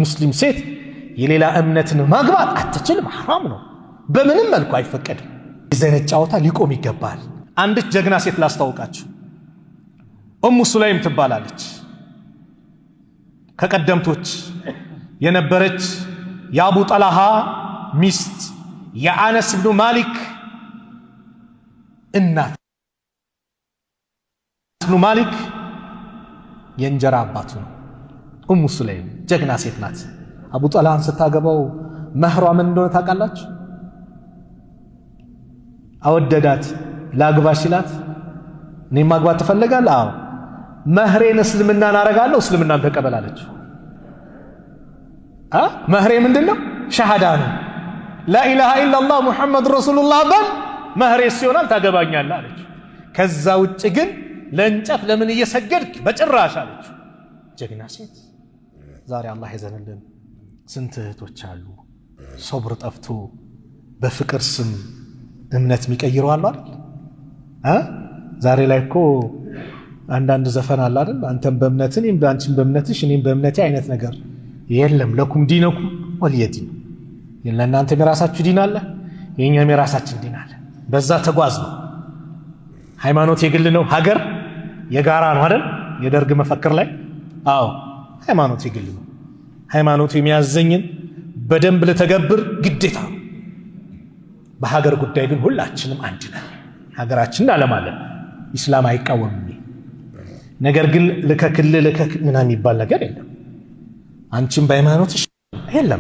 ሙስሊም ሴት የሌላ እምነትን ማግባት አትችልም፣ حرام ነው፣ በምንም መልኩ አይፈቀድም። የዘነት ጫውታ ሊቆም ይገባል። አንዲት ጀግና ሴት ላስተዋውቃችሁ፣ ኡሙ ሱለይም ትባላለች። ከቀደምቶች የነበረች የአቡ ጠልሃ ሚስት የአነስ ኢብኑ ማሊክ እናት። ኢብኑ ማሊክ የእንጀራ አባቱ ነው። ኡሙ ሱለይም ጀግና ሴት ናት። አቡ ጠልሃን ስታገባው መህሯ ምን እንደሆነ ታውቃላችሁ? አወደዳት። ላግባሽ ሲላት እኔ ማግባት ትፈልጋለህ? አዎ። መህሬን እስልምናን አረጋለሁ፣ እስልምናን ተቀበላለች። መህሬ ምንድነው? ሸሃዳ ነው። ላኢላሃ ኢላላህ ሙሐመድ ረሱሉላህ በል፣ መህሬ ሲሆናል ታገባኛለህ አለች። ከዛ ውጭ ግን ለእንጨት ለምን እየሰገድክ በጭራሽ አለች። ጀግና ሴት። ዛሬ አላህ ይዘንልን። ስንት እህቶች አሉ ሶብር ጠፍቶ በፍቅር ስም እምነት የሚቀይሩ አሉ አይደል? ዛሬ ላይ እኮ አንዳንድ ዘፈን አለ አይደል? አንተም በእምነትህ እኔም በአንቺም በእምነትሽ እኔም በእምነቴ አይነት ነገር የለም። ለኩም ዲነኩም ወሊየ ዲን። ለእናንተም የራሳችሁ ዲን አለ፣ የእኛም የራሳችን ዲን አለ። በዛ ተጓዝ ነው። ሃይማኖት የግል ነው፣ ሀገር የጋራ ነው አይደል? የደርግ መፈክር ላይ አዎ፣ ሃይማኖት የግል ነው። ሃይማኖቱ የሚያዘኝን በደንብ ለተገብር ግዴታ ነው። በሀገር ጉዳይ ግን ሁላችንም አንድ ነን። ሀገራችንን አለማለን ኢስላም አይቃወምም። ነገር ግን ለከክል ምናምን የሚባል ነገር የለም። አንቺም በሃይማኖትሽ የለም።